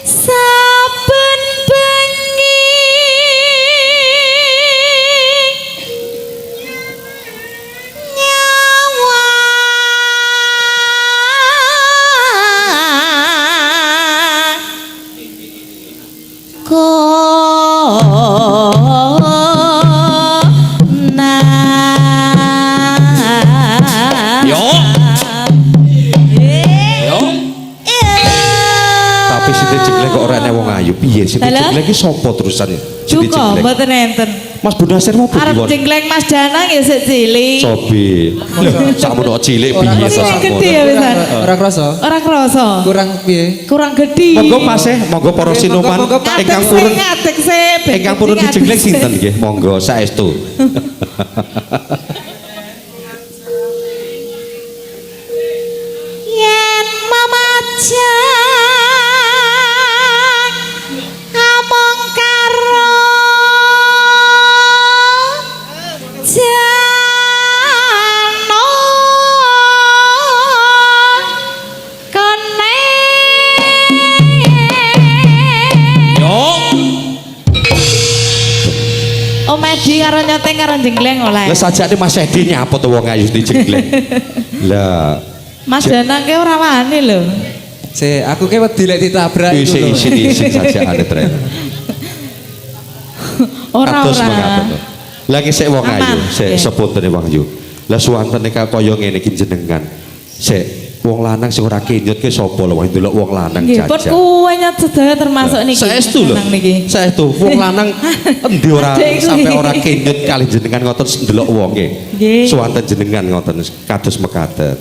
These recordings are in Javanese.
Saben bengi nyawa Yo. Yo. Tapi Siti Jeglek kok ora ana wong ayu. Piye Siti Jeglek iki sapa terusane? Siti Cukup Jeglek. mboten enten. Mas Bunasir mau Arep pundi? jengkleng Mas Danang ya sik cilik. Cobi. Sakmono cilik piye Sing sakmono. gedhe ya wisan. Ora krasa. Ora krasa. Kurang piye? Kurang gedhi. Monggo paseh, monggo para sinuman ingkang purun ngadeg sik. ingkang purun dijenglek sinten nggih? Monggo saestu. Yen mamajang among karo jano kene Yo. Omedi karo nyoteng karo jenggleng oleh. Lah sajane Mas Edi nyapa to wong ayu dijenglek. Lah Mas Danang ke ora wani lho. Aku ke wedi lek ditabrak iku lho. isi saja ada tren. Ora Kados ora. mengaten to. Lagi sik wong ayu, Aman, sik nggih. sepuntene wong ayu. Lah suwantene kaya ngene iki jenengan. Sik wong lanang sing ora kenyut ki sapa lho wong ndelok wong lanang Nggih, pun jajak. kuwe nyet sedaya termasuk niki. Saestu lho. Danang niki. Saestu wong lanang endi ora Adek kuwi. sampai ora kenyut kali jenengan ngoten ndelok wong nggih. Nggih. Suwanten jenengan ngoten kados mekaten.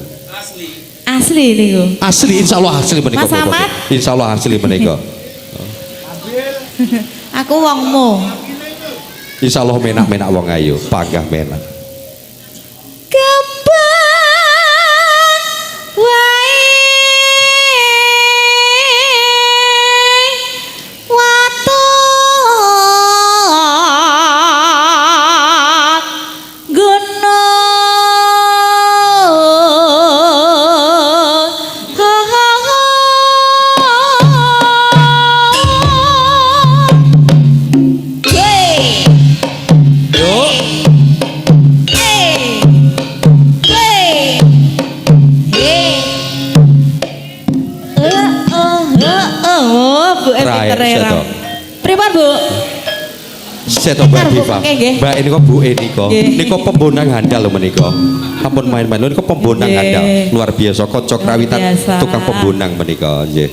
Asli niku. Asli insyaallah asli menika. Mas Ahmad? Insyaallah asli menika. Aku wongmu. Insyaallah menak-menak wong ayu, panggah menak. Kembang wae waton gunung. Hey. Yo. Hey. Hey. Hey. Bu Terakhir, Emi seto. Pripun, Bu? Seto Mbak Bentar, Bu, Diva. oke, nggih. Mbak ini kok Bu Eniko. Nggih. Niko pembonang handal lho menika. Ampun main-main lho niko pembonang Nggih. handal. Luar biasa kocok Luar rawitan biasa. tukang pembonang menika nggih.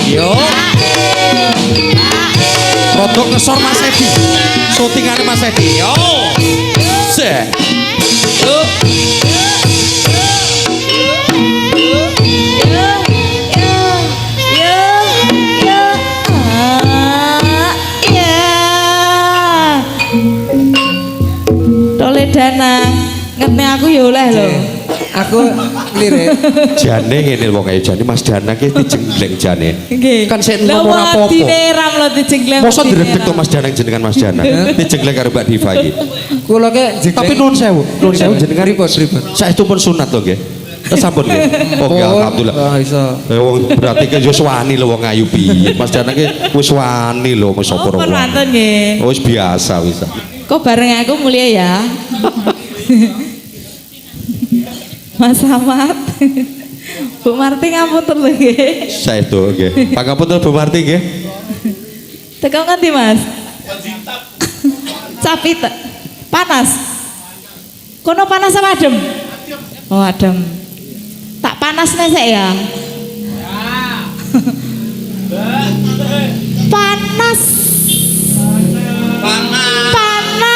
Yo. Rodok ngesor Mas Edi. Syutingane Mas Edi. Yo. Se. Yo. Danang ngerti aku ya oleh lho. Aku lirik. Jane ngene wong ayu jane Mas Danang ki dijengleng jane. Nggih. Kan sik Lha ngomong apa-apa. wadine ram lho dijengkleng. Mosok direbek to Mas Danang jenengan Mas Danang. Dijengleng karo Mbak Diva iki. Kula ke jegleng. Tapi nuwun sewu jenengan ribut. saestu pun sunat to nggih. Sampun nggih. Oh nggih alhamdulillah. Oh iso. Wong berarti ke wis wani lho wong ayu piye. Mas Danang ki wis wani lho wis sapa Oh, pun wonten nggih. Wis biasa wis. Kok bareng aku mulia ya? Mas Ahmad. Bu Marti ngapunten lho nggih. Saestu nggih. Pangapunten Bu Marti nggih. Teko ngendi, Mas? Capit. Panas. Kono panas apa adem? Oh, adem. Tak panas nih saya. Panas. Panas.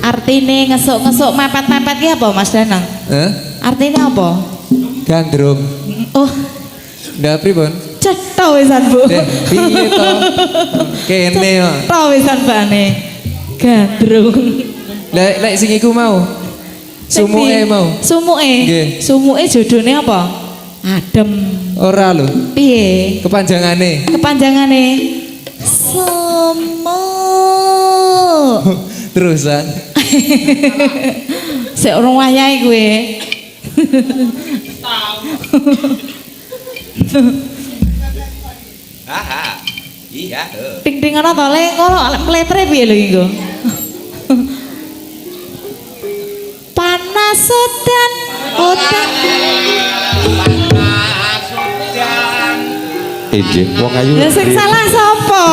Artine ngesuk-ngesuk mepet-mepet ki apa Mas Danang? Artine apa? Gandrung. Oh, Ndak pripun? cetha wisan Bu. Piye to? Kene yo. Cetha wisan bane. Gandrung. Lek sing iku mau. Sumuke mau. Sumuke. Nggih. Sumuke jodone apa? Adem. Ora lho. Piye? Kepanjangane. Kepanjangane Semuk. Terusan. Sik urung wayahe kowe. Haha. Iya, Ting-ting ana to le ngono mletre piye lho iki nggo. Panas sedan udan. Injih, wong ayu. Lah sing salah sapa?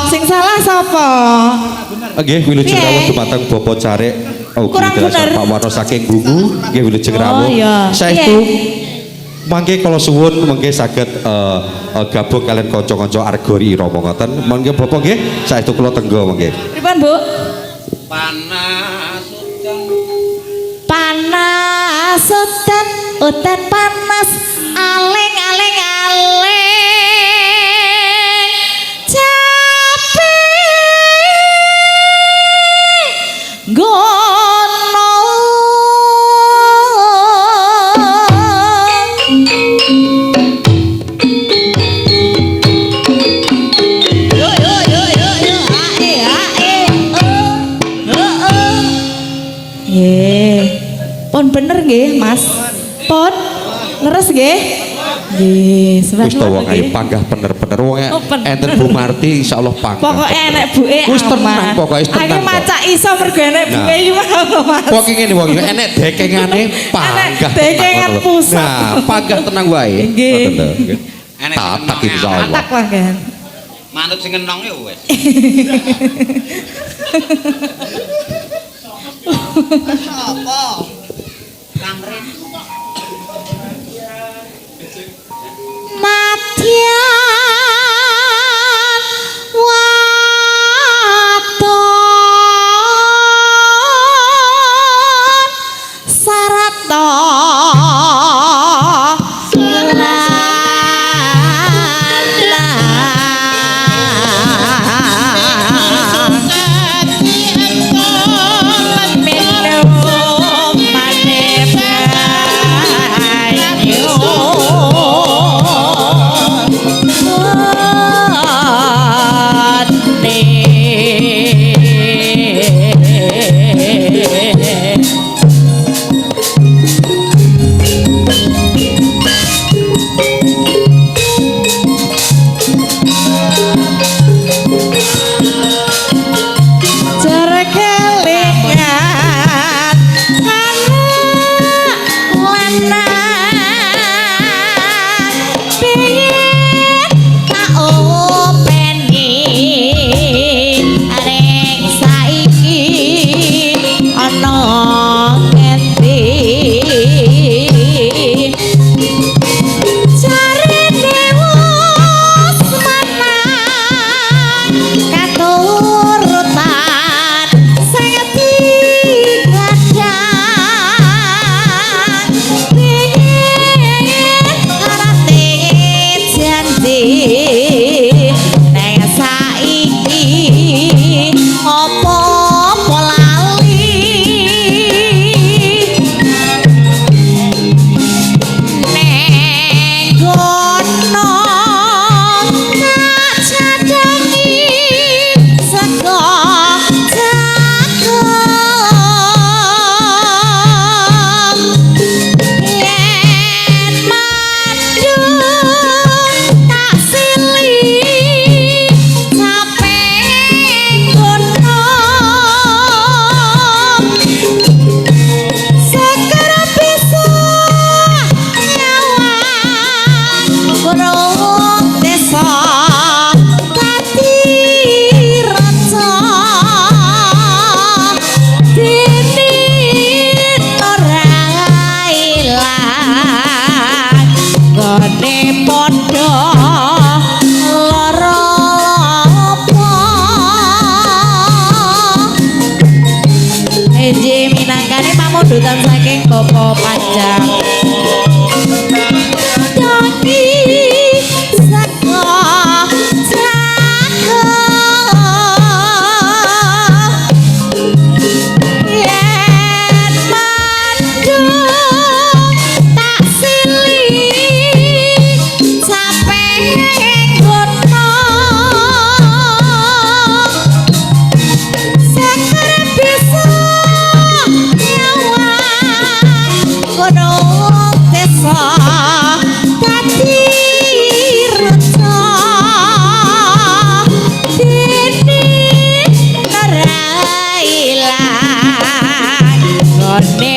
Sing salah sapa? Nggih, wilujeng Piye? rawuh dumateng Bapak Carek. Kurang bener. Pak Warno saking Gungu, nggih wilujeng Oh, rawuh. iya. Saestu mangke kala suwun mangke saged gabung kalian kanca-kanca Argori Rama ngoten. Mangke Bapak nggih, saestu kula tenggo mangke. Pripun, Bu? panas udan Panas udan, udan panas, aling aling aling. Capek gono. Yo yo yo yo yo, ae pon bener nggih, Mas. Pon leres nggih. Nggih, Wis to wong ayu nggih. panggah bener-bener wong Oh, bener. enten Bu Marti insyaallah panggah. Pokoke enek buke Wis tenang, pokoke wis tenang Aku kok. macak iso mergo enek Nah. buke iki mau, Mas. Pokoke ngene wong enek dekengane panggah. dekengan tenang, pusat. Nah, panggah tenang wae. Nggih. Ngoten lho, nggih. Enek Tatak sing insyaallah. Atak lah kan. manut sing enong ya wis. Apa? Kamrin. Nadyan wadon sarata minum maneh panjang dadi saka yen mandung tak silih sampai gono sekar bisa nyawan gunung desa dadi reca dini nerailan gone